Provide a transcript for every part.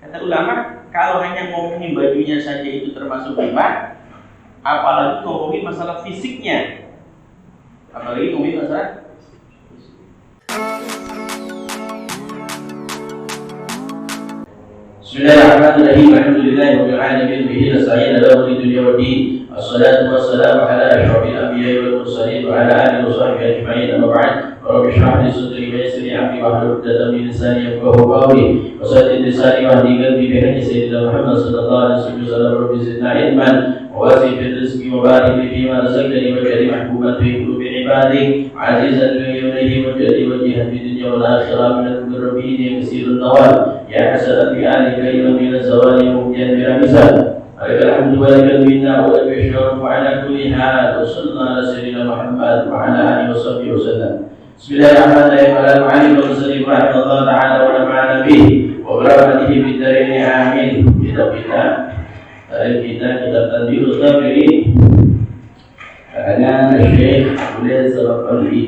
Kata ulama, kalau hanya ngomongin bajunya saja itu termasuk ghibah, apalagi ngomongin masalah fisiknya. Apalagi ngomongin masalah Bismillahirrahmanirrahim. Alhamdulillahirabbil alamin bihi nasta'in ala umuri dunya waddin. Assalatu wassalamu ala asyrafil anbiya'i wal mursalin wa ala alihi wa sahbihi ajma'in. Amma ba'd. Rabbi shrah li sadri wa yassir li amri wahlul 'uqdatam min lisani yafqahu qawli. Wa saddid lisani wa hdi qalbi bi hadi sayyidina Muhammad sallallahu alaihi wasallam. Rabbi zidna ilman wa wasi' fi rizqi wa barik li fi ma razaqtani wa ja'alni mahbuban fi qulubi ibadik. Azizan li ilayhi wa ja'alni wajihan fi dunya wal akhirah min al-muqarrabin yasirun nawal. Ya hasanat bi alika ilmi min az-zawali mumtiyan bila misal. Alhamdulillah wa lakal minna wa lakal syukru ala kulli hal. Wa sallallahu ala sayyidina Muhammad wa ala alihi wa sahbihi wasallam. Bismillahirrahmanirrahim. Al-ma'ani wa sallallahu rahmatullah ta'ala wa nafa'ana bihi wa barakatihi bid darin amin. Kita Tanbihut Tabi'in karena Syekh Abdul Sabaqalbi.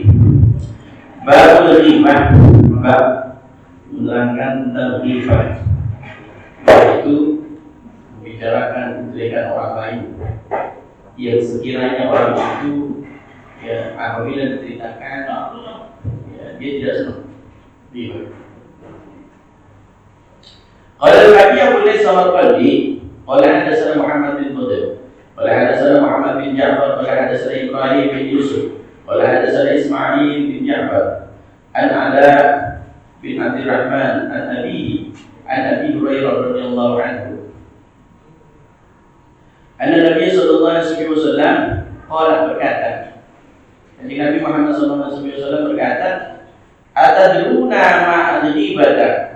Bab ghibah, bab menerangkan tentang ghibah, yaitu membicarakan kejelekan orang lain yang sekiranya orang itu apabila diceritakan dia tidak senang. Ghibah. Qala al-Hakim Abu Sabaqalbi qala hadatsana Muhammad bin Fudayl qala hadatsana Muhammad bin Ja'far qala hadatsana Ibrahim bin Yusuf qala hadatsana Ismail bin Ja'far an Ala bin Abdurrahman an Abi Hurairah radhiyallahu anhu anna Nabi sallallahu alaihi wasallam qala berkata, jadi Nabi Muhammad sallallahu alaihi wasallam berkata, atadruna ma al-ghibah?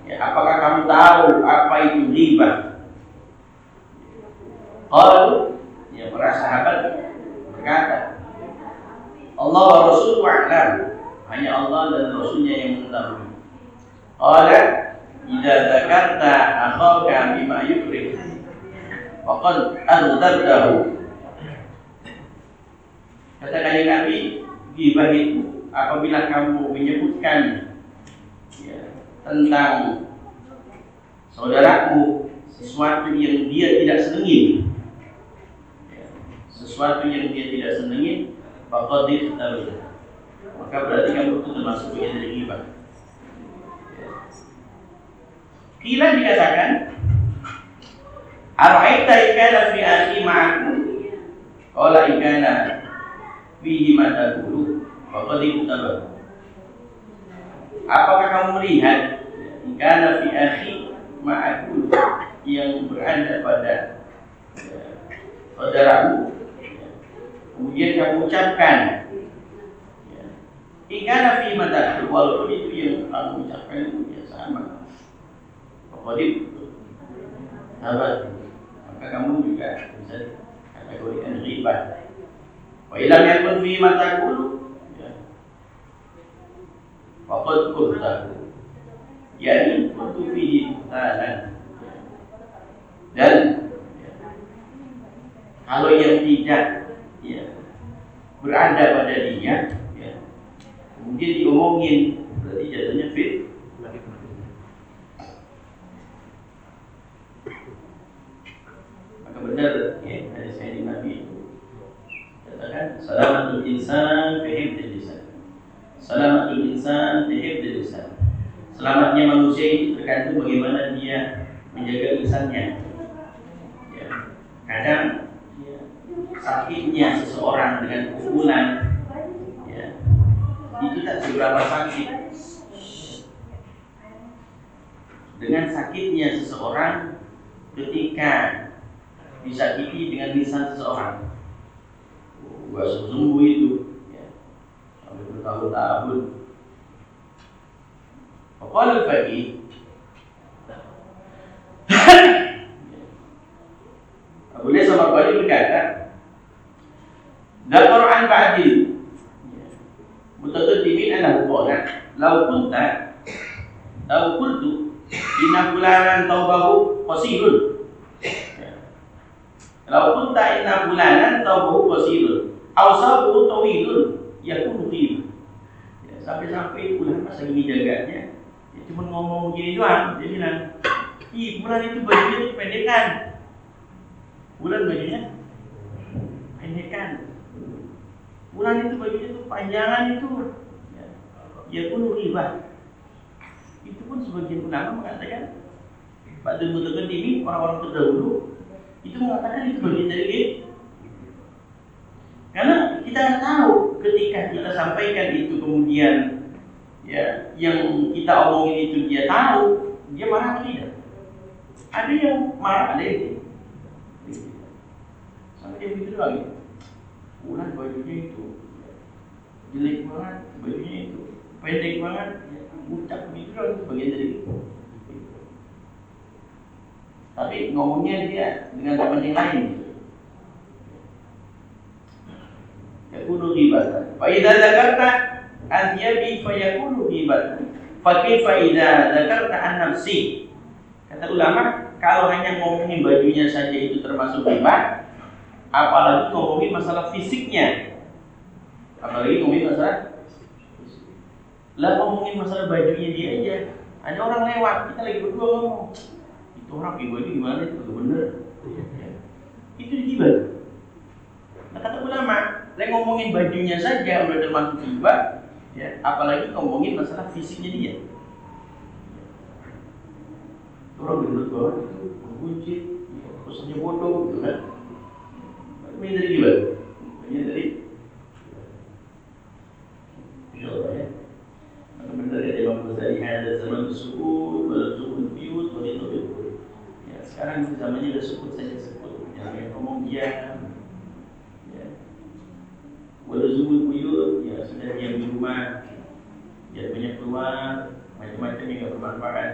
Ya, apakah kamu tahu apa itu ghibah? Qalu, ya para sahabat berkata, Allah wa Rasuluhu a'lam, hanya Allah dan Rasulnya yang mengetahui. Qala idza dzakarta akhaka bima yukrih faqad aghdabtahu. Kata kanjeng Nabi, ghibah itu apabila kamu menyebutkan tentang saudaraku sesuatu yang dia tidak senangi, sesuatu yang dia tidak senangi, faqad aghdabtahu, maka berarti kamu itu termasuk bagian dari ghibah. Kila dikatakan, ara'aita ikana fi akhi ma'aku, qala ikana fihi ma taqulu faqad aghdabtahu. Apakah kamu melihat ikana fi akhi ma'aku, yang berada pada saudaraku, kemudian kamu ucapkan ikana fi ma taqulu, walaupun itu yang kamu ucapkan itu ya sama, Qadim sahabat, maka kamu juga bisa kategorikan ghibah. Wa ilam yakun fi ma taqulu faqad qultahu, yani kuntu fihi talan. Dan kalau yang tidak berada pada dia kemudian diomongin, berarti jatuhnya fit. Benar dari Sayyidina Nabi itu katakan, salamatul insan fi hifdzil lisan. Salamatul insan fi hifdzil lisan. Selamatnya manusia itu tergantung bagaimana dia menjaga lisannya. Kadang sakitnya seseorang dengan pukulan itu tak seberapa sakit dengan sakitnya seseorang ketika disakiti dengan lisan seseorang. Gak sembuh itu sampai bertahun-tahun. Qala al-faqih Abu Layth Sabaqalbi berkata, dzakara an ba'di mutaqaddimin annahu qala law qultu inna fulanan taubahu qasirun. Law kunta inna fulanan taubahu qasirun aw sabuhu tawilun yakunu ghibah. Sampai-sampai ulama segini jaganya cuma ngomong gini doang, dia bilang Bulan itu bajunya itu pendekan. Bulan bajunya pendekan. Bulan itu bajunya itu panjangan itu. Ya pun riba. Itu pun sebagian ulama mengatakan pada mutaqaddim ini orang-orang terdahulu itu mengatakan itu bagian dari itu. Karena kita tahu ketika kita sampaikan itu kemudian ya yang kita omongin itu dia tahu, dia marah atau tidak? Ada yang marah, ada yang tidak. Sampai dia begitu lagi. Bulan bajunya itu jelek banget, bajunya itu pendek banget, ucap begitu lagi, itu bagian dari itu. Tapi ngomongnya dia dengan kepentingan lain. Yakunu ghibatan. Fa idza dzakarta al-yabi fa yakunu ghibatan. Fa kaifa idza dzakarta an-nafsi? Kata ulama, kalau hanya ngomongin bajunya saja itu termasuk ghibah, apalagi ngomongin masalah fisiknya. Apalagi ngomongin masalah lah, ngomongin masalah bajunya dia aja. Ada orang lewat, kita lagi berdua ngomong, itu orang pakai baju gimana, itu kagak bener. Itu ghibah. Nah, kata ulama, ngomongin bajunya saja udah termasuk ghibah, ya, apalagi ngomongin masalah fisiknya dia. Orang gendut banget itu, kunci, pesannya bodoh, gitu kan? Ini dari ghibah, ini dari, insyaallah ya. Maka benar ya Imam Ghazali, ada zaman sukut, baru sukut biut, baru itu. Ya, sekarang zamannya udah sukut saja sukut, jangan ngomong dia. Walazumul buyut, ya sudah diam di rumah, jangan banyak keluar, macam-macam yang tidak bermanfaat.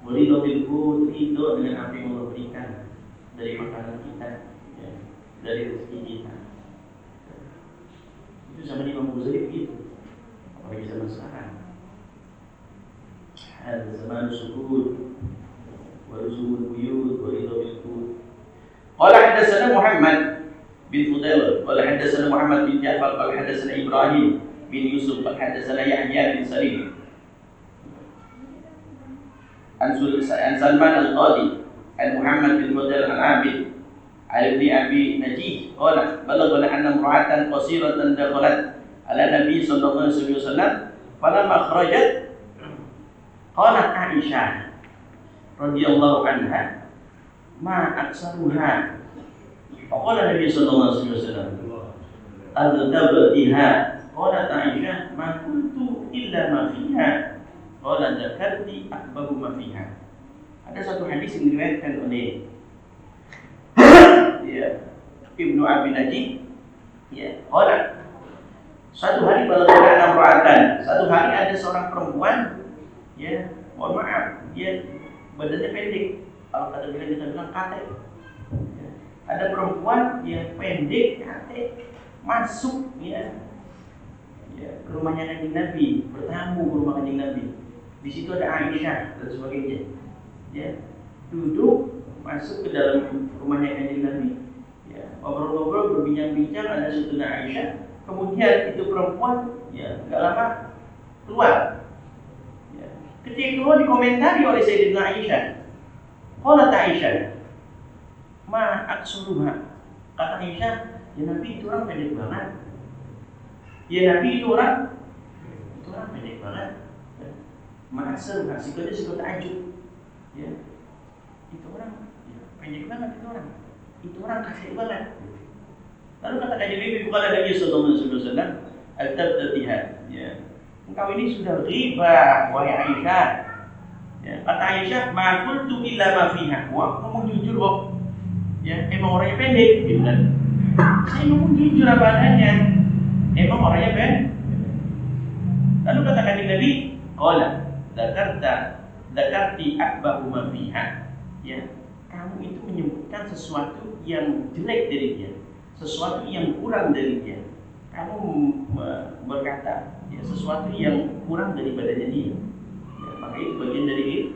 Walido bilku, ridho dengan apa yang Allah berikan dari makanan kita, ya, dari rezeki kita. Itu zaman Imam Ghazali begitu, apalagi zaman sekarang. Ada zaman sukut, walazumul buyut, walido bilku. Qala hadatsana Muhammad bin Fudail, qala hadatsana Muhammad bin Ja'far, qala hadatsana Ibrahim bin Yusuf, qala hadatsana Yahya bin Salim an Salman al-Qadi an Muhammad bin Fudail al-Abid al-Ibni Abi Najih, qala balaghana anna imra'atan qasiratan dakhalat ala Nabi sallallahu alaihi wasallam falamma kharajat qalat Aisyah radhiyallahu anha ma aksaruha. Faqala Nabi sallallahu alaihi wasallam al-tabtiha, qalat Aisyah ma kuntu illa ma fiha, qala dzakarti akbaru ma fiha. Ada satu hadis yang diriwayatkan oleh ya Ibnu Abi Najih, ya, qala satu hari balaghana imra'atan, satu hari ada seorang perempuan, ya, mohon maaf, dia badannya pendek, kalau kata kita bilang katek. Ada perempuan yang pendek, katek, masuk ya ke rumahnya Kanjeng Nabi, bertamu ke rumah Kanjeng Nabi. Di situ ada Aisyah dan sebagainya. Ya, duduk masuk ke dalam rumahnya Kanjeng Nabi. Ya, ngobrol-ngobrol, berbincang-bincang, ada Sayyidatuna Aisyah. Kemudian itu perempuan ya enggak lama keluar. Ya, ketika keluar dikomentari oleh Sayyidatuna Aisyah. Qalat Aisyah, ma aksuruha, kata Aisyah, ya Nabi itu orang pendek banget. Ya Nabi itu orang pendek banget. Ma aksuruha, sikatnya sikat ajub. Ya, itu orang ya, pendek banget itu orang. Itu orang kasih banget. Lalu kata Kanjeng Nabi, bukan Nabi sallallahu alaihi wasallam, al-tabtihah, ya. Engkau ini sudah riba, wahai Aisyah. Ya, kata Aisyah, ma qultu illa ma fiha. Wah, ngomong jujur kok. Ya, emang orangnya pendek, gitu kan? Saya ngomong jujur apa adanya. Emang orangnya pendek. Lalu kata Kanjeng Nabi, qala dzakarti akbaru ma fiha. Ya, kamu itu menyebutkan sesuatu yang jelek dari dia, sesuatu yang kurang dari dia. Kamu berkata ya, sesuatu yang kurang dari badannya dia. Ya, maka itu bagian dari itu.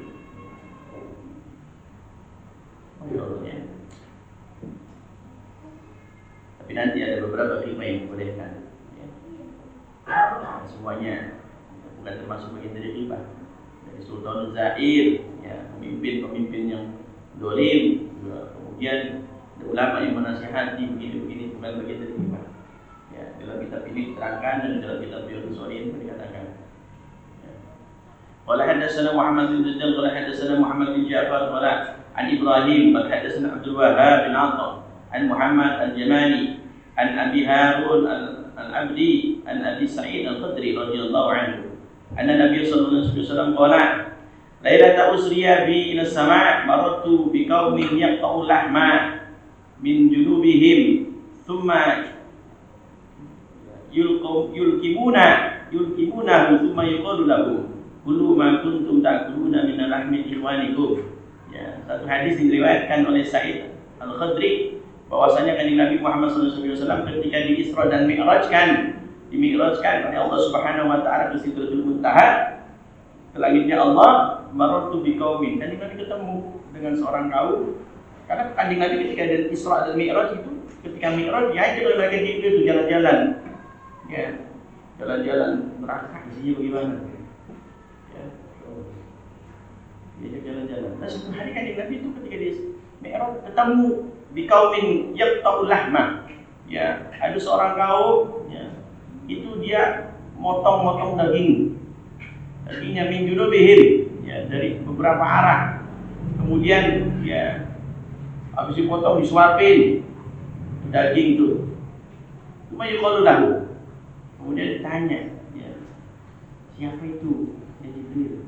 Oh ya Allah ya. Tapi nanti ada beberapa klima yang dibolehkan. Ya. Semuanya bukan termasuk bagian dari riba. Dari Sultan Zair, ya, pemimpin dolim, kemudian ada ulama yang menasihati begini bukan bagian dari iman. Ya, dalam kitab ini diterangkan dan dalam kitab Riyadhus Shalihin dikatakan. Qala hadatsana Muhammad bin Ridwan qala hadatsana Muhammad bin Ja'far qala an Ibrahim qala hadatsana Abdul Wahhab bin Atha an Muhammad al-Jamani an Abi Harun al-Abdi an Abi Sa'id al-Khudri radhiyallahu anhu anna Nabiy sallallahu alaihi wasallam qala lailata usriya bi ila sama' marartu bi qaumin yaqta'u lahma min junubihim thumma yulkimunahu thumma yuqalu lahu kulu ma kuntum ta'kuluna min lahmi ikhwanikum. Ya, satu hadis diriwayatkan oleh Sa'id Al-Khudri bahwasanya kanjeng Nabi Muhammad SAW ketika di-Isra dan dimi'rajkan oleh Allah Subhanahu wa taala ke Sidratul Muntaha, ke langitnya Allah, marartu biqaumin. Kanjeng Nabi ketemu dengan seorang kaum. Karena kanjeng Nabi ketika di Isra dan Mi'raj itu, ketika Mi'raj diajak oleh malaikat Jibril itu jalan-jalan. Ya, jalan-jalan neraka isinya bagaimana? Ya, diajak jalan-jalan. Nah, suatu hari kanjeng Nabi itu ketika di Mi'raj ketemu biqaumin yaqta'u lahma. Ya, ada seorang kaum, ya, itu dia motong-motong dagingnya min junubihim, ya, dari beberapa arah. Kemudian ya habis dipotong disuapin daging itu. Cuma yuqalu lahu. Kemudian ditanya, ya, siapa itu? Ya Jibril.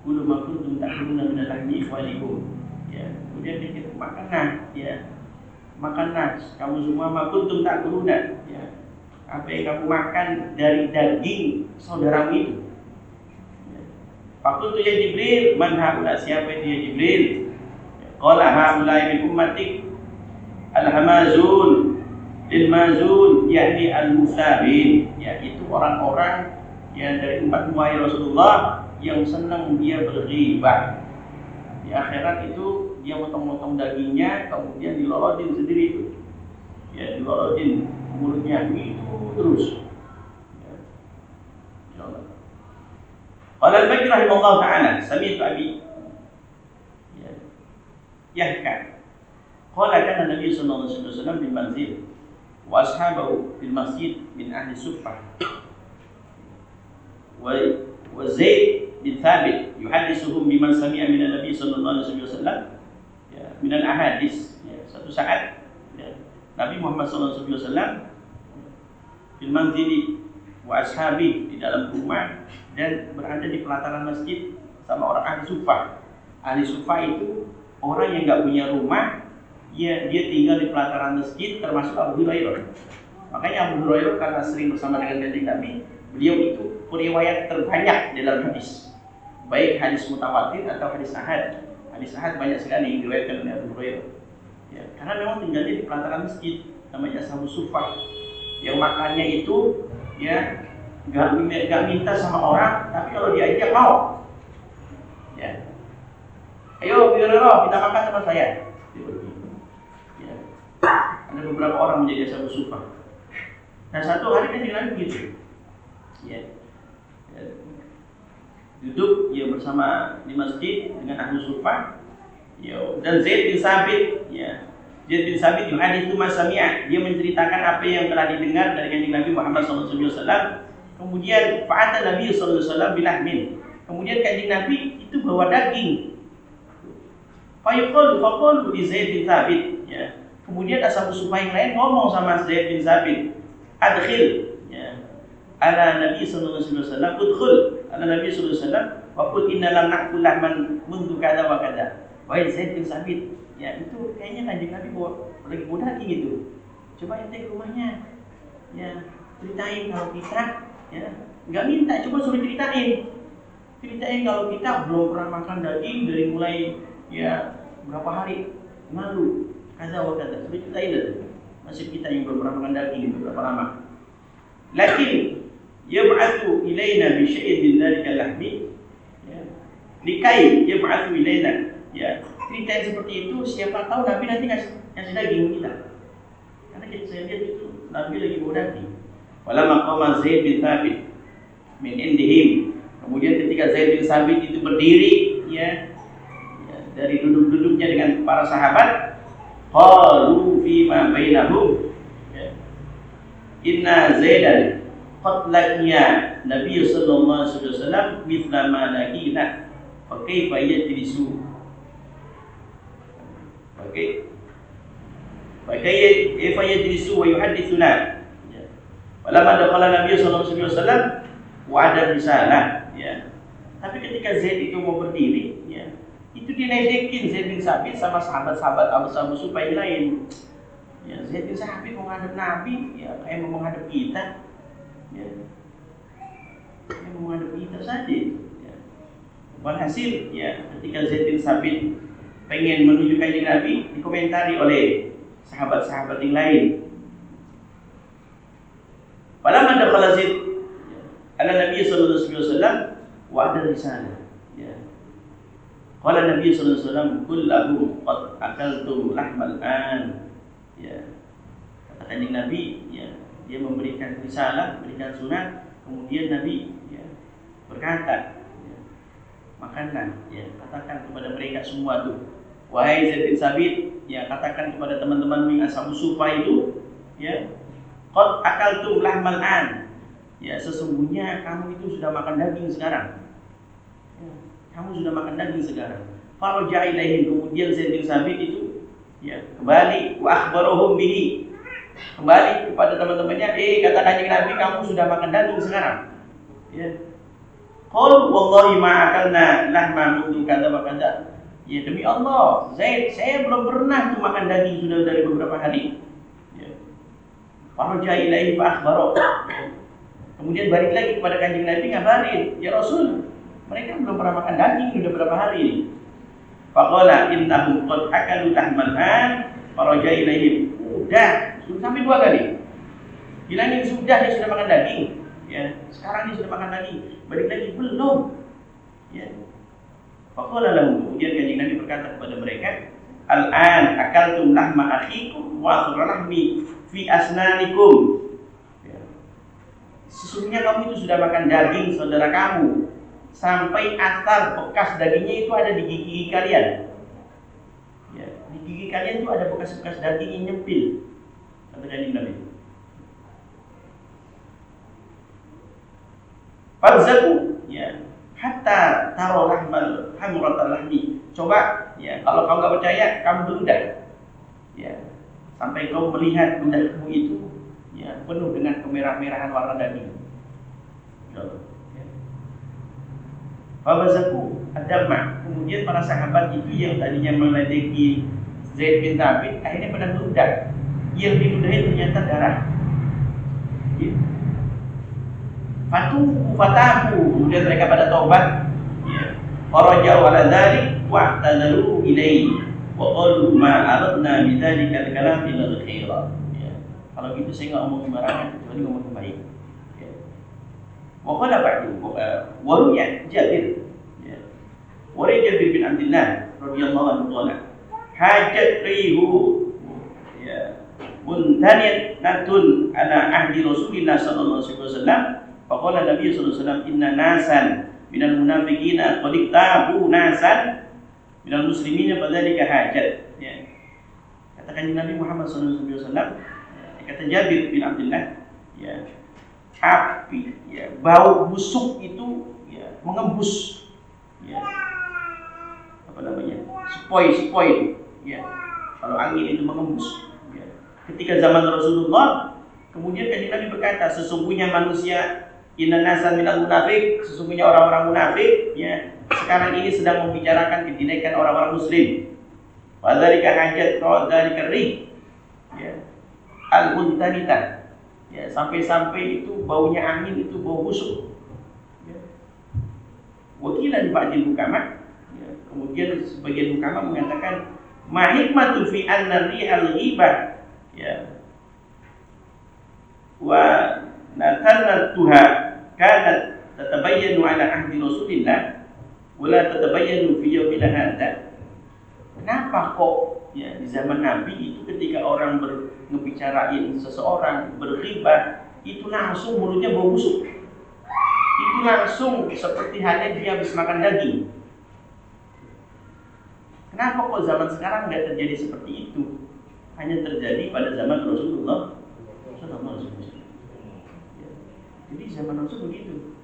Kulu ma kuntum ta'kuluna min al-lahmi ikhwanikum. Ya, kemudian dia makanlah, ya. Makanlah kamu semua ma kuntum ta'kuluna, ya. Apa yang kamu makan dari daging saudaramu itu. Fakultu ya Jibril, man haula, siapa itu ya Jibril? Qala haula min ummatik al-hamazun lil mazun, yakni al-musabin, yaitu orang-orang yang dari umat wahai Rasulullah yang senang dia berghibah. Di akhirat itu dia motong-motong dagingnya kemudian dilolotin sendiri itu. Ya, dilolotin mulutnya itu terus. Ya. Insyaallah. Qala al-Baqi rahimahullah ta'ala, sami'tu Abi yahka. Qala kana Nabi sallallahu alaihi wasallam bil manzil wa ashabahu fil masjid min ahli suffah. Wa Zaid bin Thabit yuhaddithuhum biman sami'a min Nabi sallallahu alaihi wasallam, ya, min al-ahadits. Ya, satu saat, ya, Nabi Muhammad sallallahu alaihi wasallam fil manzili wa ashabi, di dalam rumah dan berada di pelataran masjid sama orang ahli suffah. Ahli suffah itu orang yang enggak punya rumah, dia tinggal di pelataran masjid, termasuk Abu Hurairah. Makanya Abu Hurairah karena sering bersama dengan kanjeng Nabi, beliau itu periwayat terbanyak dalam hadis, baik hadis mutawatir atau hadis ahad. Hadis ahad banyak sekali yang diriwayatkan oleh Abu Hurairah. Ya, karena memang tinggalnya di pelataran masjid, namanya Ashabus Suffah. Yang makannya itu, ya, enggak minta sama orang, tapi kalau diajak mau. Ya. Ayo Abu Hurairah, kita makan sama saya. Ya. Ada beberapa orang menjadi Ashabus Suffah. Nah, satu hari kan jalan begitu. Ya. Duduk ya bersama di masjid dengan ahli suffah, ya, dan Zaid bin Sabit, ya, Zaid bin Sabit yuhaditsu ma sami'a, dia menceritakan apa yang telah didengar dari kanjeng Nabi Muhammad SAW. Kemudian fa'ata Nabi SAW bilahmin, kemudian kanjeng Nabi itu bawa daging. Faqalu di Zaid bin Sabit, ya. Kemudian ashabus suffah yang lain ngomong sama Zaid bin Sabit, adkhil, ya, ala Nabi sallallahu alaihi wasallam, udkhul ala Nabi sallallahu alaihi wasallam wa qul inna lam na'kul lahman mundu kada wa kada. Wahai Zaid bin Sabit, ya, itu kayaknya kanjeng Nabi lagi bawa daging itu. Coba ente ke rumahnya, ya, ceritain kalau kita, ya, enggak minta, coba suruh ceritain kalau kita belum pernah makan daging dari mulai, ya, berapa hari lalu, kada wa kada. Suruh ceritain deh. Nasib kita yang belum pernah makan daging berapa lama. Lakin yab'athu ilaina bi syai'in min dzalika lahmi, ya, likai yab'athu ilaina, ya, cerita seperti itu siapa tahu Nabi nanti ngasih daging kita, karena saya lihat itu Nabi lagi bawa daging. Walamma qama Zaid bin Thabit min indihim, kemudian ketika Zaid bin Thabit itu berdiri, ya, dari duduk-duduknya dengan para sahabat, qalu fi ma bainahum, ya, inna Zaidan qad laqiya Nabi sallallahu alaihi wasallam mithla ma laqina fa kaifa yajlisu. Oke. Kaifa yajlisu wa yuhaddithuna. Ya. Falamma dakhala Nabi sallallahu alaihi wasallam wa'ada risalah, ya. Tapi ketika Zaid itu mau berdiri, ya, itu diledekin Zaid bin Sabit sama sahabat-sahabat Abu Sufyan lain. Ya, Zaid bin Sabit mau menghadap Nabi, ya kayak mau menghadap kita. Ya. Kayak mau menghadap kita saja. Ya. Walhasil, ya, ketika Zaid bin Sabit pengen menuju kanjeng Nabi, dikomentari oleh sahabat-sahabat yang lain. Falamma dakhala Zaid ala Nabi sallallahu alaihi wasallam wa ada risalah, ya. Qala Nabi sallallahu alaihi wasallam kullahu qad akaltum lahmal an, ya. Kata kanjeng Nabi, ya, dia memberikan risalah, memberikan sunnah, kemudian Nabi, ya, berkata, ya, makanlah, ya, katakan kepada mereka semua tuh, wahai Zaid bin Sabit, ya, katakan kepada teman-teman yang Ashabu Sufa itu, ya, qad akaltum lahmal an, ya, sesungguhnya kamu itu sudah makan daging sekarang. Ya, kamu sudah makan daging sekarang. Faraja ilaihim, kemudian Zaid bin Sabit itu, ya, kembali wa akhbarahum bihi, kembali kepada teman-temannya, kata kanjeng Nabi, kamu sudah makan daging sekarang. Ya. Qul wallahi ma akalna lahma mundu kada wa kada. Ya, demi Allah, Zaid, saya belum pernah tuh makan daging sudah dari beberapa hari. Ya. Faraja ilaihi fa akhbarahu. Kemudian balik lagi kepada kanjeng Nabi, ngabarin, ya Rasul, mereka belum pernah makan daging sudah berapa hari ini. Faqala innahum qad akalu lahmal an faraja ilaihim. Sudah sampai 2 kali. Bilangin sudah, dia sudah makan daging. Ya, sekarang dia sudah makan daging. Balik lagi belum. Ya. Faqala lahum, kemudian kanjeng Nabi berkata kepada mereka, al-an akaltum lahma akhikum wa lahmi fi asnanikum. Sesungguhnya kamu itu sudah makan daging saudara kamu sampai atar bekas dagingnya itu ada di gigi kalian. Ya, di gigi kalian itu ada bekas-bekas daging yang nyempil. Kata kanjeng Nabi. Fadzaku, ya, hatta taro lahmal hamratal lahmi. Coba, ya, kalau kamu nggak percaya, kamu beludah. Ya, sampai kau melihat ludahmu itu, ya, penuh dengan kemerah-merahan warna daging. Fabazaku adamma. Kemudian para sahabat itu yang tadinya meledeki Zaid bin Thabit akhirnya pada meludah. Yang diludahi ternyata darah. Ya. Fatahu. Kemudian mereka pada taubat. Ya. Farajau ala dzalik wa tadalu ilaihi wa qalu ma aradna bidzalika al-kalam illa al-khaira. Kalau gitu saya nggak ngomong sembarangan, kecuali ngomong yang baik. Ya. Waqala ba'du waruya Jabir. Ya. Waruya Jabir bin Abdullah radhiyallahu anhu qala hajat rihu, ya, muntaniyatun ala ahdi Rasulillah sallallahu alaihi wasallam. Faqala Nabi sallallahu alaihi wasallam inna nasan minal munafiqina qad tabu nasan minal muslimina fadzalika hajat. Ya. Katakan Nabi Muhammad sallallahu alaihi wasallam, kata Jabir bin Abdullah, ya, api, ya, bau busuk itu, ya, mengembus, ya, apa namanya, sepoi, ya, kalau angin itu mengembus. Ya. Ketika zaman Rasulullah, kemudian kanjeng Nabi berkata, sesungguhnya manusia inna nasan minal munafik, sesungguhnya orang-orang munafik, ya, sekarang ini sedang membicarakan kejelekan orang-orang Muslim. Wadzalika hajat, wadzalika rih, ya, al-muntanita, ya, sampai-sampai itu baunya angin itu bau busuk. Ya. Wakilan ba'dil hukama, ya, kemudian sebagian hukama mengatakan ma hikmatu fi anna rihal ghibah, ya, wa natanatuha kanat tatabayyanu ala ahdi Rasulillah wa la tatabayyanu fi yawmina hadza. Kenapa kok, ya, di zaman Nabi itu ketika orang ngebicarain seseorang, berghibah, itu langsung mulutnya bau busuk. Itu langsung seperti halnya dia habis makan daging. Kenapa kok zaman sekarang nggak terjadi seperti itu? Hanya terjadi pada zaman Rasulullah Sallallahu Alaihi Wasallam. Ya. Jadi zaman Rasul begitu.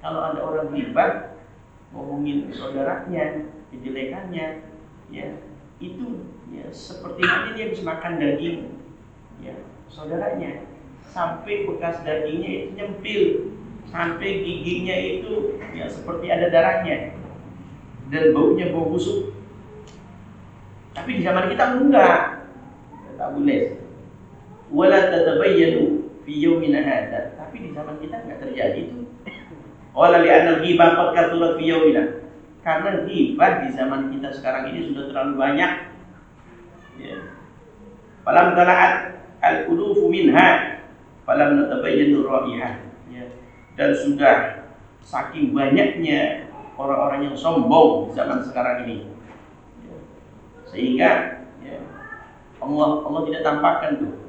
Kalau ada orang ghibah, ngomongin saudaranya, kejelekannya, ya itu ya seperti nanti dia bisa makan daging, ya saudaranya, sampai bekas dagingnya itu nyempil, sampai giginya itu ya seperti ada darahnya dan baunya bau busuk. Tapi di zaman kita enggak, tak boleh. Wala tatabayyanu fi yawmina hadza. Tapi di zaman kita enggak terjadi itu. Wala li'anna al-ghibah qad kathurat fi yawmina. Karena ghibah di zaman kita sekarang ini sudah terlalu banyak. Ya. Falam tala'at al-qulufu minha falam natabayyanu raihah. Ya. Dan sudah saking banyaknya orang-orang yang sombong di zaman sekarang ini. Sehingga ya, Allah tidak tampakkan tuh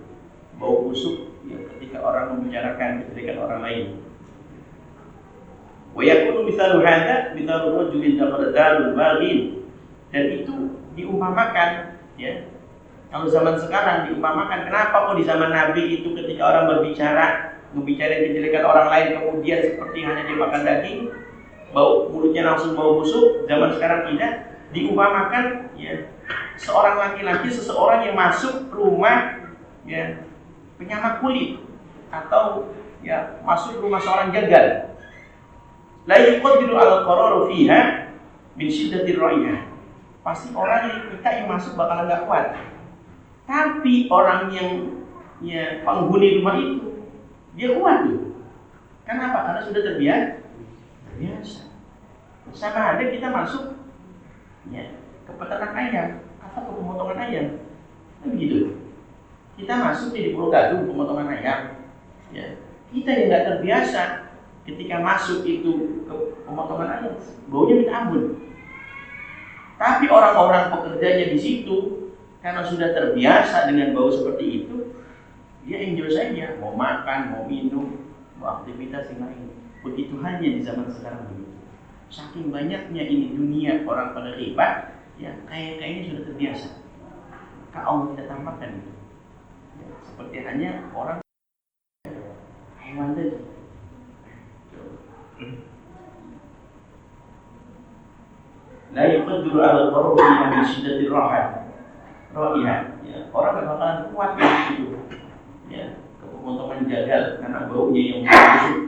bau busuk ya, ketika orang membicarakan kejelekan orang lain. Wa yakunu mithalu hadza mithalu rajulin jaqadalul baghin, dan itu diumpamakan ya. Kalau zaman sekarang diumpamakan, kenapa kok di zaman Nabi itu ketika orang berbicara membicarakan kejelekan orang lain kemudian seperti hanya dia makan daging, bau mulutnya langsung bau busuk. Zaman sekarang tidak, diumpamakan ya seorang laki-laki, seseorang yang masuk rumah ya penyamak kulit atau ya masuk rumah seorang jagal. La yuqaddiru al-qararu fiha min shiddatir raihah. Pasti orang yang kita yang masuk bakalan enggak kuat. Tapi orang yang ya penghuni rumah itu dia kuat tuh. Kenapa? Karena sudah terbiasa. Sama ada kita masuk ya ke peternak ayam atau ke pemotongan ayam, kan begitu. Kita masuk di Pulau Gadung pemotongan ayam, ya kita yang nggak terbiasa ketika masuk itu ke pemotongan ayam, baunya minta ampun. Tapi orang-orang pekerjanya di situ karena sudah terbiasa dengan bau seperti itu, dia enjoy saja, mau makan, mau minum, mau aktivitas yang lain. Begitu hanya di zaman sekarang begitu. Saking banyaknya ini dunia orang pada ghibah, ya kayaknya sudah terbiasa. Maka Allah tidak tampakkan itu. Ya, seperti hanya orang hewan tadi. La yuqaddiru al-qarbi min shiddatir raihah. Ya, orang enggak bakalan kuat itu. Ya, kepotongan jagal karena baunya yang busuk.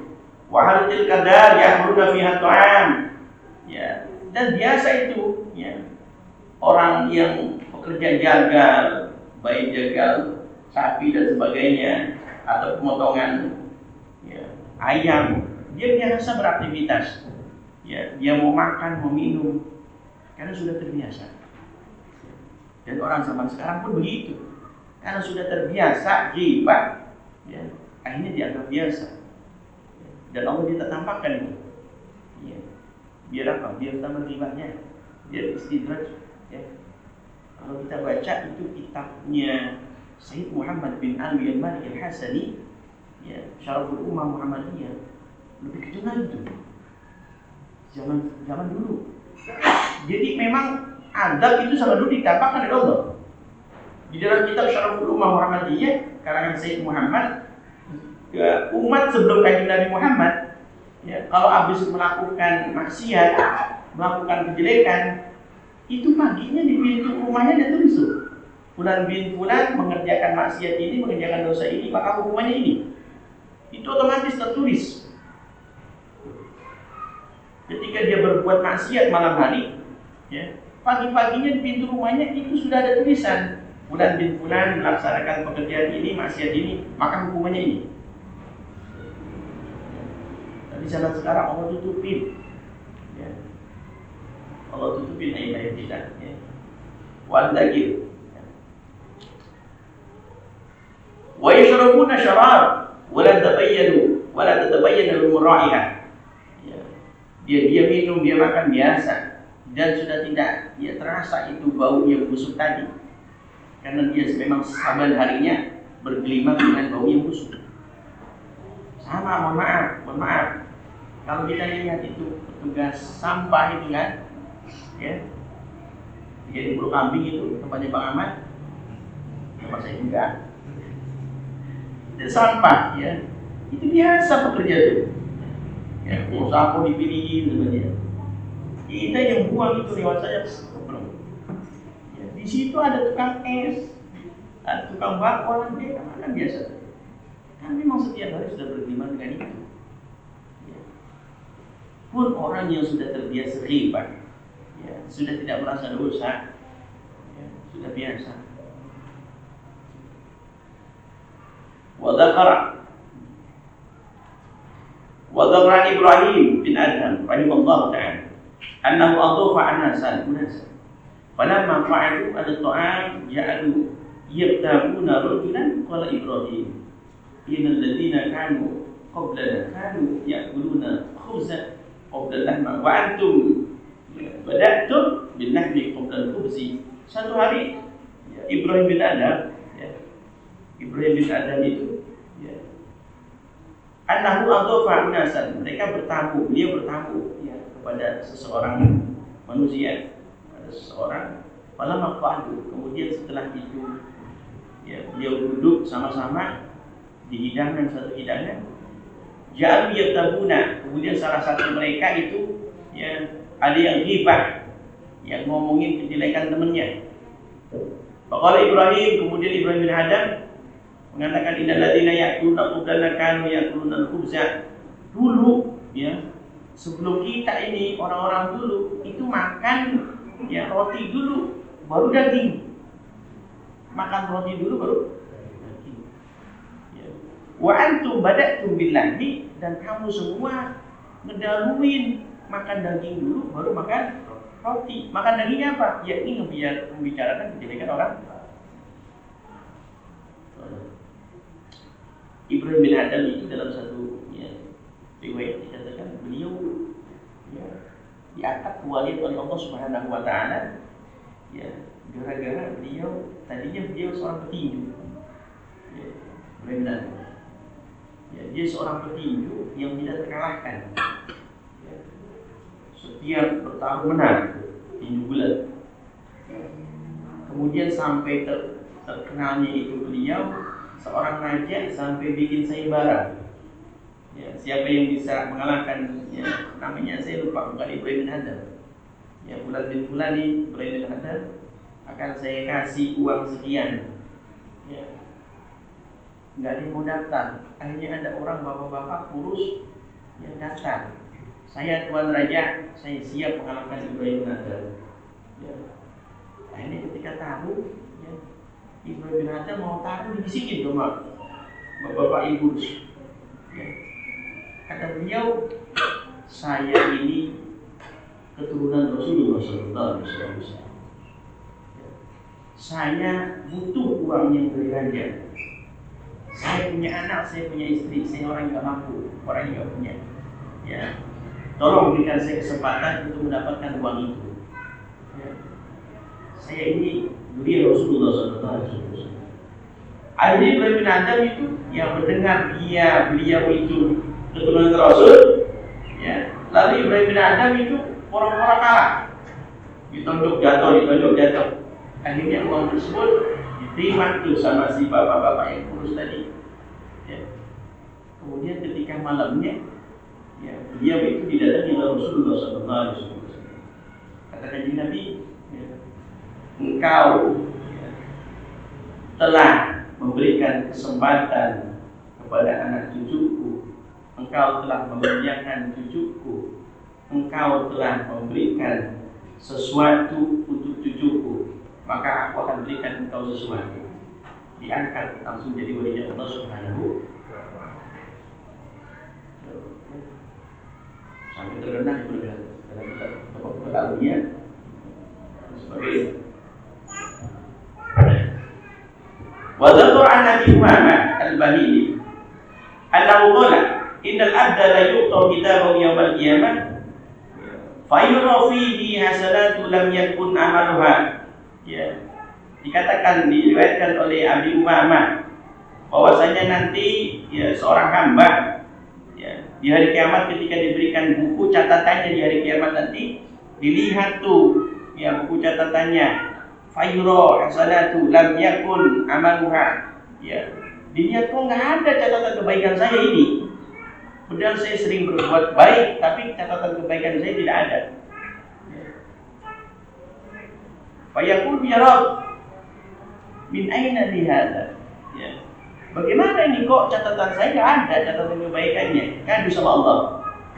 Wa hal tilka dar ya'muruna fiha ta'am. Ya, dan biasa itu ya. Orang yang pekerja jagal, baik jagal sapi dan sebagainya atau pemotongan ya, ayam, dia biasa beraktivitas. Ya, dia mau makan, mau minum karena sudah terbiasa. Dan orang zaman sekarang pun begitu. Karena sudah terbiasa ghibah, ya, akhirnya dianggap biasa. Dan Allah tidak tampakkan itu. Ya. Biar apa? Biar tambah ghibahnya, biar istidraj. Ya. Kalau kita baca itu kitabnya Sayyid Muhammad bin Ali al-Malik al-Hasani, ya, Syaraful Ummah Muhammadiyah, lebih kejam lagi itu. Zaman dulu. Jadi memang adab itu sama dulu ditampakkan oleh Allah. Di dalam kitab Syaraful Ummah Muhammadiyah karangan Sayyid Muhammad, ya, umat sebelum kanjeng Nabi Muhammad, ya, kalau habis melakukan maksiat, melakukan kejelekan, itu paginya di pintu rumahnya ada tulis tuh, fulan bin fulan mengerjakan maksiat ini, mengerjakan dosa ini, maka hukumannya ini. Itu otomatis tertulis. Ketika dia berbuat maksiat malam hari, ya, pagi-paginya di pintu rumahnya itu sudah ada tulisan, fulan bin fulan melaksanakan pekerjaan ini, maksiat ini, maka hukumannya ini. Tapi zaman sekarang Allah tutupin, ya. Allah tutupin ayat-ayat kita, ya. Wa dzakir. Wa yashrabuna syarab wa la tatabayyanu lahum raihah. Ya. Dia minum, dia makan biasa dan sudah tidak dia terasa itu bau yang busuk tadi. Karena dia memang saban harinya bergelimang dengan bau yang busuk. Sama, mohon maaf. Kalau kita lihat itu petugas sampah itu kan, ya, Di Pulau Kambing itu tempatnya Bang Ahmad, tempat saya enggak. Dan sampah ya, itu biasa pekerja itu. Ya, sampah dipilihin sebenarnya. Kita yang buang itu lewat saja belum. Ya, di situ ada tukang es, ada tukang bakwan, dia kan biasa. Kan memang setiap hari sudah berkeliman dengan itu. Ya. Pun orang yang sudah terbiasa riba, ya, sudah tidak merasa dosa, ya, sudah biasa. Wadakar Ibrahim bin Adham rahimahullah ta'ala annahu adhafa anasan falamma fa'alu al-ta'am ja'alu yabtaguna rajulan qala Ibrahim innal ladzina kanu qablana kanu ya'kuluna khubzan qabla al-lahma wa antum bada'tum bin lahmi qabla al-khubzi. Satu hari ya, Ibrahim bin Adham itu ya, annahu adhafa anasan, mereka beliau bertamu ya, kepada seseorang manusia, pada seseorang malam waktu. Kemudian setelah itu ya, beliau duduk sama-sama di satu hidangan. Ja'alu yatabuna, kemudian salah satu mereka itu ya, ada yang ghibah, yang ngomongin kejelekan temannya. Faqala Ibrahim, kemudian Ibrahim bin Adham mengatakan innal ladzina ya'kuluna qablana kanu ya'kuluna al-khubza. Dulu ya, sebelum kita ini orang-orang dulu itu makan ya roti dulu baru daging. Makan roti dulu baru daging. Ya. Wa antum bada'tum bil lahmi, dan kamu semua ngedahuluin makan daging dulu baru makan roti. Makan dagingnya apa? Ya ini membicarakan kejelekan orang. Ibrahim bin Adham itu dalam satu ya, riwayat dikatakan beliau ya, diangkat kewalian oleh Allah Subhanahu wa taala ya, gara-gara tadinya beliau seorang petinju. Ya, Ibrahim bin Adham. Ya, dia seorang petinju yang tidak terkalahkan. Ya, setiap bertahun menang tinju bulat. Kemudian sampai terkenalnya itu beliau seorang raja sampai bikin sayembara. Ya, siapa yang bisa mengalahkan ya, namanya saya lupa, bukan Ibrahim bin Adham. Ya, bulan bin Fulani, Ibrahim bin Adham akan saya kasih uang sekian. Ya. Enggak ada yang mau daftar. Akhirnya ada orang bapak-bapak kurus yang daftar. Saya tuan raja, saya siap mengalahkan Ibrahim bin Adham. Ya. Akhirnya ketika tahu ya, Ibrahim bin Adham mau taruh, dibisikin sama bapak ibu. Ya. Kata beliau, saya ini keturunan Rasulullah SAW. Saya butuh uang yang berharga. Saya punya anak, saya punya istri, saya orang yang mampu, orang yang punya. Ya. Tolong berikan saya kesempatan untuk mendapatkan uang itu. Ya. Saya ini beliau Rasulullah SAW. Akhirnya Ibrahim bin Adham itu yang mendengar beliau itu keturunan Rasul, ya. Lalu Ibrahim bin Adham itu orang-orang kalah, ditonjok jatuh. Akhirnya uang tersebut diterima tuh sama si bapak-bapak yang kurus tadi. Ya. Kemudian ketika malamnya, ya, beliau itu didatangi oleh Rasulullah SAW. Kata kanjeng Nabi, ya, engkau ya, telah memberikan kesempatan kepada anak cucuku, engkau telah memuliakan cucuku, engkau telah memberikan sesuatu untuk cucuku, maka aku akan berikan engkau sesuatu. Diangkat langsung jadi walinya Allah Subhanahu. Sampai terkenal dalam pengetahuannya sebagai Wadhkur an Nabi Muhammad al-Bahili annahu qala innal abda la yu'ta kitabahu yawmal qiyamah fa yura fihi hasanatu lam yakun amaluha. Ya. Dikatakan, diriwayatkan oleh Abi Umamah bahwasanya nanti ya, seorang hamba ya, di hari kiamat ketika diberikan buku catatannya di hari kiamat nanti, dilihat tuh ya buku catatannya. Fayuro hasanatu lam yakun amaluha. Ya, dilihat kok nggak ada catatan kebaikan saya ini. Padahal saya sering berbuat baik, tapi catatan kebaikan saya tidak ada. Fayaqul ya Rabb, min aina li hadza? Ya. Bagaimana ini kok catatan saya nggak ada catatan kebaikannya? Kadu sama Allah.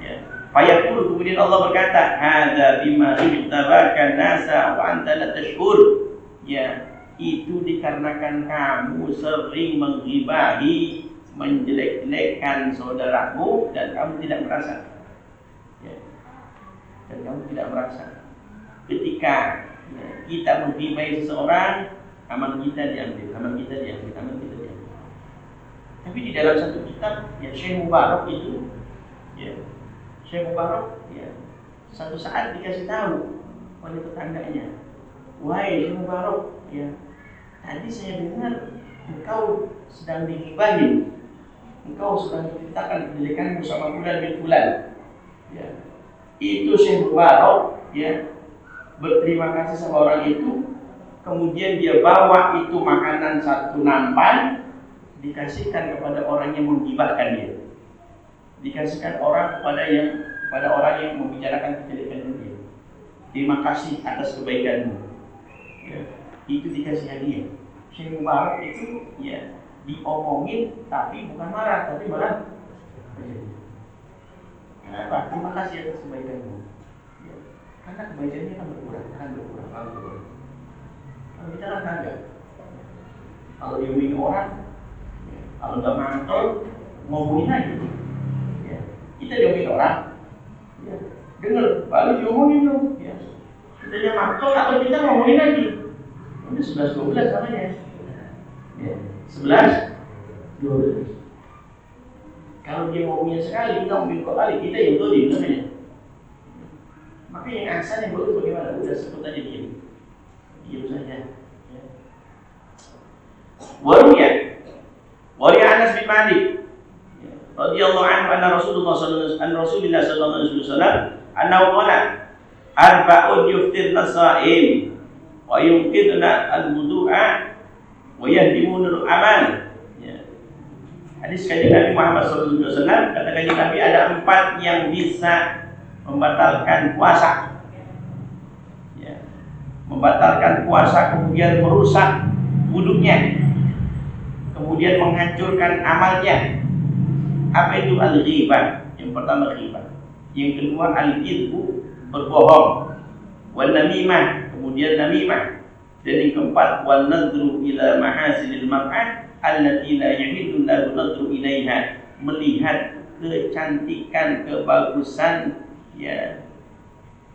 Ya. Fayaqul, kemudian Allah berkata, hadza bima ittabaka nasa wa anta la tashkur. Ya, itu dikarenakan kamu sering menggibahi, menjelek-jelekkan saudaramu dan kamu tidak merasa. Ya. Dan kamu tidak merasa. Ketika kita menggibahi seseorang, amal kita diambil. Tapi di dalam satu kitab, ya Syekh Mubarak itu, ya Syekh Mubarak, ya satu saat dikasih tahu oleh tetangganya, wahai Syekh Mubarak, ya tadi saya dengar engkau sedang digibahin, engkau sedang diceritakan kejelekanmu sama fulan bin fulan. Ya, itu Syekh Mubarak, ya berterima kasih sama orang itu, kemudian dia bawa itu makanan satu nampan, dikasihkan kepada orang yang menggibahkan dia, dikasihkan kepada orang yang membicarakan kejelekan dia. Terima kasih atas kebaikanmu. Ya, itu dikasih hadiah. Syekh Mubarak itu ya diomongin tapi bukan marah, tapi malah kenapa? Terima kasih atas kebaikanmu. Ya, karena kebaikannya akan berkurang. Kalau kita kan kagak. Kalau diomongin orang, ya, kalau nggak mantul, ngomongin aja. Ya, kita diomongin orang, ya, dengar, baru diomongin dong. Ya, kita yang mantul atau kita ngomongin lagi. Udah 11-12 namanya. Ya, 11-12. Kalau dia ngomongin sekali, kita ngomongin kok kali, kita yang dolim namanya. Maka yang asal yang bagus bagaimana? Udah sebut aja diam saja. Ya. Waria Anas bin Malik radhiyallahu anhu anna Rasulullah sallallahu alaihi wasallam annahu qala arba'un yuftirna as-sha'im wa yunqidna al-wudu'a wa yahdimuna al-amal. Ya. Hadis kanjeng Nabi Muhammad sallallahu alaihi wasallam, kata kanjeng Nabi ada 4 yang bisa membatalkan puasa. Ya. Membatalkan puasa, kemudian merusak wudunya, kemudian menghancurkan amalnya. Apa itu al-ghibah? Yang pertama ghibah. Yang kedua al-kidbu, berbohong. Wal namimah, kemudian namimah. Dan yang keempat wal nadru ila mahasinil mar'ah allati la yahidu lahu nadru ilaiha, melihat kecantikan, kebagusan, ya,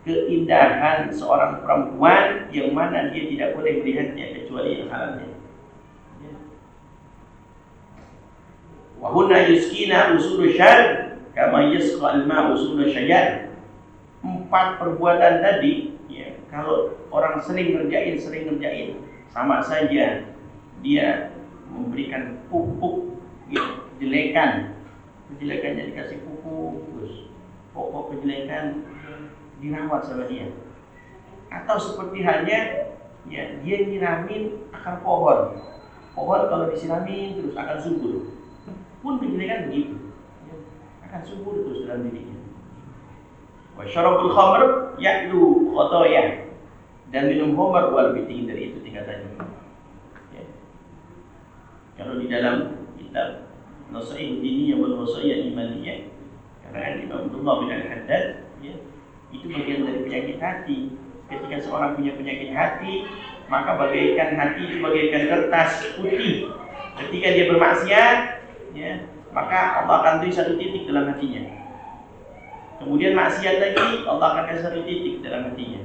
keindahan seorang perempuan yang mana dia tidak boleh melihatnya kecuali yang halalnya. Wa hunna yuskina usul syar kama yasqa al-ma usul syajar. 4 perbuatan tadi, ya, kalau orang sering ngerjain sama saja dia memberikan pupuk, ya, kejelekannya dikasih pupuk, terus pokok kejelekan dirawat sama dia. Atau seperti halnya, ya, dia nyiramin akar pohon kalau disiramin terus akan subur. Pun kejelekan begitu, ya, akan subur terus dalam dirinya. Wa syarabul khamr ya'lu khotoya, dan minum khamr wal biting, dari itu tingkatannya. Ya. Kalau di dalam kitab Nasaih Diniyah wal Wasiyah Imaniyah, karena Imam Abdullah bin Al-Haddad, ya, itu bagian dari penyakit hati. Ketika seorang punya penyakit hati, maka bagaikan hati itu bagaikan kertas putih. Ketika dia bermaksiat, ya, maka Allah akan beri 1 titik dalam hatinya. Kemudian maksiat lagi, Allah akan kasih 1 titik dalam hatinya.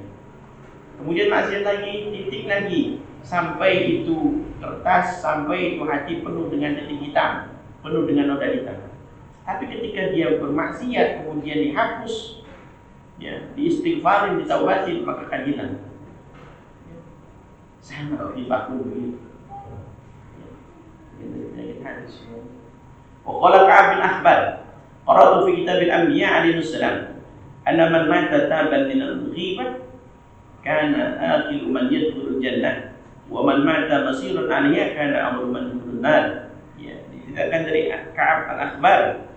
Kemudian maksiat lagi, titik lagi, sampai itu kertas, sampai itu hati penuh dengan titik hitam, penuh dengan noda hitam. Tapi ketika dia bermaksiat kemudian dihapus, ya, diistighfarin, ditaubatin, maka akan hilang. Sama dipaku begitu. Ini hadis. Qala Ka'ab bin Ahbar, qara'tu fi kitab al-anbiya alaihi salam, anna man mata taban min al-ghibah kana akhiru man yadkhulul jannah wa man mata masirun 'alaiha kana awwalu man yadkhulun nar. Ya, dikatakan dari Ka'ab al-Akhbar,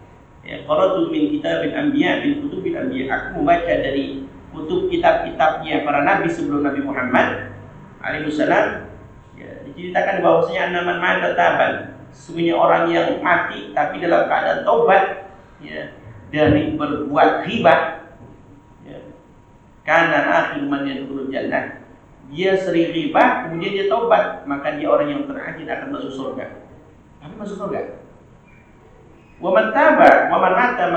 ya, qara'tu min kitabil anbiya min kutubil anbiya. Aku membaca dari kutub kitab-kitabnya para nabi sebelum Nabi Muhammad alaihi wasallam. Ya, diceritakan bahwasanya man mata taban, sesungguhnya orang yang mati tapi dalam keadaan taubat, ya, dari berbuat ghibah, ya, karena akhir man yadkhulul jannah, dia sering ghibah kemudian dia taubat, maka dia orang yang terakhir akan masuk surga. Akan masuk surga. Wa man taba wa man mata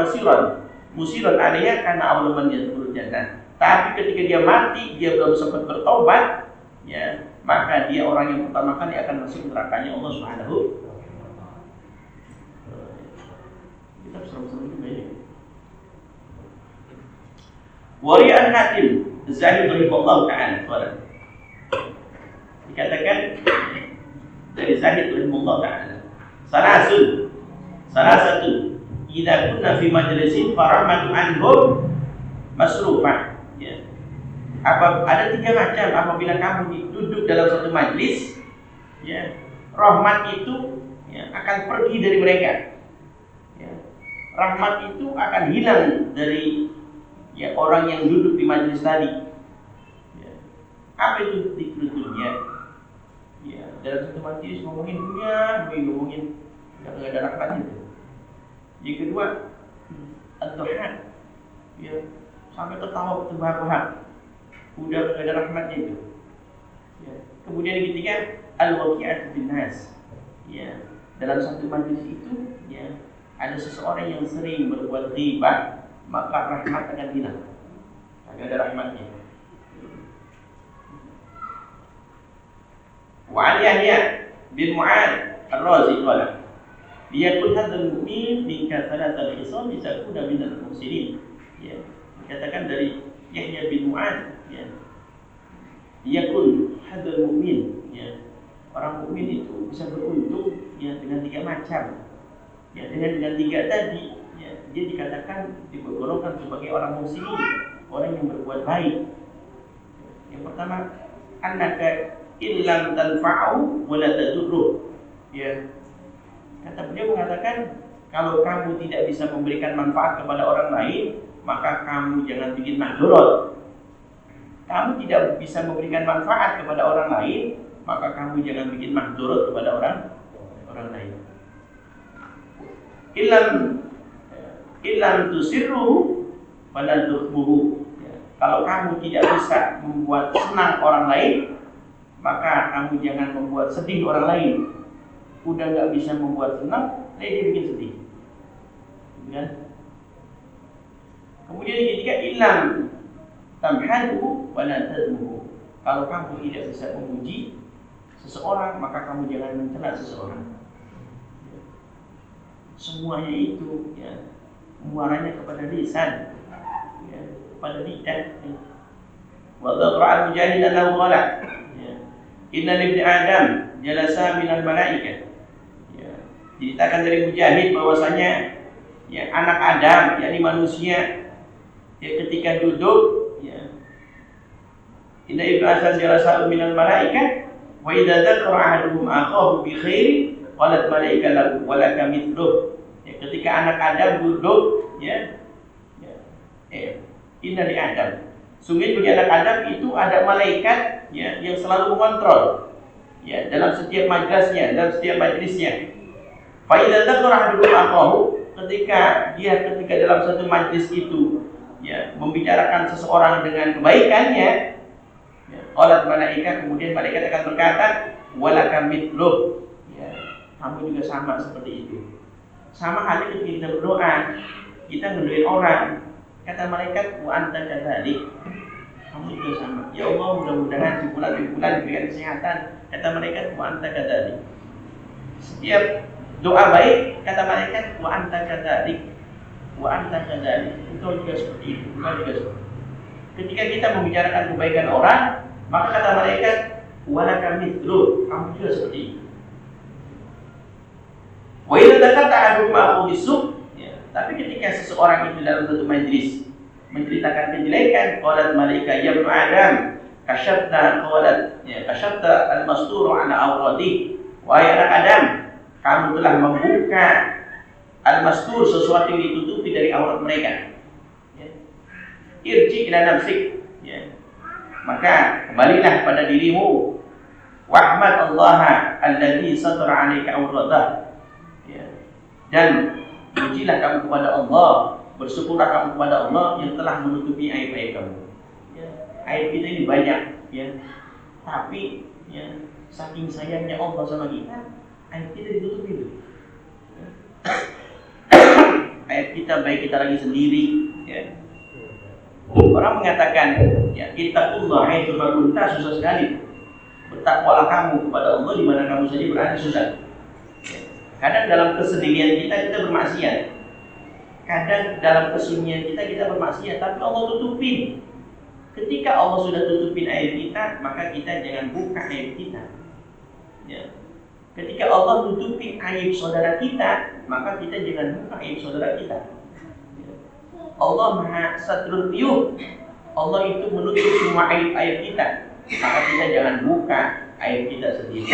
musiran 'alaiha kana awwalu man yadkhulul jannah. Tapi ketika dia mati dia belum sempat bertobat, ya, maka dia orang yang pertama kali akan masuk nerakanya Allah Subhanahu wa taala. Kita seru-seru juga ya. Wari'an Hatim Zahid rahimahullah ta'ala, dikatakan dari Zahid rahimahullah ta'ala, salah satu idza kunna fi majlisin farahmatu anhum masrufah, ya. Ada 3 macam apabila kamu duduk dalam satu majlis, ya, rahmat itu, ya, akan pergi dari mereka, ya. Rahmat itu akan hilang dari, ya, orang yang duduk di majlis tadi, ya. Apa itu dzikir dunia? Ya, dalam satu majlis ngomongin dunia, ngomongin enggak ada rahmat itu. Yang kedua, ad-duha, ya, sampai tertawa terbahak-bahak, udah enggak ada rahmatnya itu. Ya. Kemudian yang ketiga, al-waqi'atu bin nas. Ya, dalam satu majlis itu, ya, ada seseorang yang sering berbuat ghibah, maka rahmat akan hilang. Enggak ada rahmatnya. Wa Yahya bin Mu'ad ar-Razi qala, liyakun hadzal mu'min min kathratil khisal lisakuna minal muhsinin. Ya, dikatakan dari Yahya bin Mu'ad, ya, liyakun hadzal mu'min, ya, orang mukmin itu bisa beruntung, ya, dengan 3 macam. Ya, dengan 3 tadi, ya, dia dikatakan digolongkan sebagai orang muhsinin, orang yang berbuat baik. Yang pertama, annaka illam tanfa'u wa la tadurru. Ya. Kata beliau mengatakan, kalau kamu tidak bisa memberikan manfaat kepada orang lain, maka kamu jangan bikin madharat. Kamu tidak bisa memberikan manfaat kepada orang lain, maka kamu jangan bikin madharat kepada orang lain. Illam tusirru fala tukhbuhu. Kalau kamu tidak bisa membuat senang orang lain, maka kamu jangan membuat sedih orang lain. Udah nggak bisa membuat senang, dia bikin sedih, kan? Kemudian yang ketiga, ilam tamhadu wa la tadmuhu. Kalau kamu tidak bisa memuji seseorang, maka kamu jangan mencela seseorang. Semuanya itu, ya, muaranya kepada lisan, ya, kepada lidah. Wa dzakara Mujahid annahu qala, inna libni Adam jalasa minal malaikah. Ya, diceritakan dari Mujahid bahwasanya, ya, anak Adam, yakni manusia, ya, ketika duduk, ya, inna ibnu Adam jalasa minal malaikah wa idza dzakara ahaduhum akhahu bi khair qalat malaikah lahu wa laka mithluh. Ya, ketika anak Adam duduk, ya, inna li Adam, sungguh bagi anak Adam itu ada malaikat, ya, yang selalu mengontrol, ya, dalam setiap majlisnya, dalam setiap majlisnya. Fa idza dzakara ahaduhum akhahu, ketika dalam satu majlis itu, ya, membicarakan seseorang dengan kebaikannya, ya, qalat malaikah, kemudian malaikat akan berkata walaka mithluh, ya, kamu juga sama seperti itu. Sama halnya ketika kita berdoa, kita ngedoain orang, kata malaikat wa anta kadzalik, kamu juga sama. Ya Allah, mudah-mudahan di bulan diberikan kesehatan. Kata malaikat, wa anta kadzalik. Setiap doa baik, kata malaikat, wa anta kadzalik, wa anta kadzalik. Engkau juga seperti itu. Engkau juga seperti itu. Ketika kita membicarakan kebaikan orang, maka kata malaikat, wa laka mithluh, kamu juga seperti itu. Wa idza dzakara ahadukum akhahu bis-su', ya, tapi ketika seseorang itu dalam satu majlis menceritakan kejelekan, qalat malaika ya ibnu Adam kasyafta qalat ya kasyafta al-masturu ala awrati, wahai anak Adam, kamu telah membuka al-mastur, sesuatu yang ditutupi dari aurat mereka. Ya. Irji ila nafsik, ya. Maka kembalilah pada dirimu. Wahmad Allah alladzi satara 'alaika awratah. Ya. Dan pujilah kamu kepada Allah, bersyukurlah kamu kepada Allah yang telah menutupi aib-aib kamu. Ya. Aib kita ini banyak, ya. Tapi ya, saking sayangnya Allah sama kita, aib kita ditutupi itu. Ya. Aib kita baik kita lagi sendiri, ya. Orang mengatakan, ya, ittaqullah haitsu ma kunta, susah sekali. Bertakwalah kamu kepada Allah di mana kamu saja berada, susah. Ya. Kadang dalam kesendirian kita bermaksiat. Kadang dalam kesunyian kita bermaksiat, tapi Allah tutupin. Ketika Allah sudah tutupin aib kita, maka kita jangan buka aib kita. Ya. Ketika Allah tutupin aib saudara kita, maka kita jangan buka aib saudara kita. Ya. Allah Maha Satrul Uyub. Allah itu menutup semua aib-aib kita, maka kita jangan buka aib kita sendiri.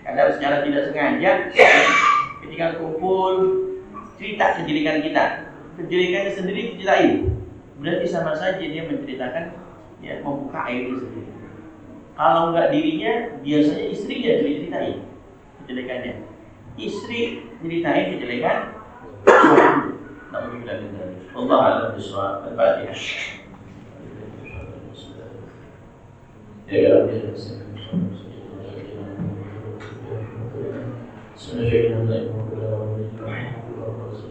Kadang secara tidak sengaja, ketika kumpul cerita kejelekan kita, kejelekannya sendiri diceritain, berarti sama saja dia menceritakan, ya, membuka aibnya sendiri. Kalau enggak dirinya, biasanya istrinya diceritain kejelekannya. Istri ceritain kejelekan suami. Alhamdulillah. Allah a'lam bishawab. Al-Fatihah. Ya Rabbi, Assalamualaikum warahmatullahi wabarakatuh.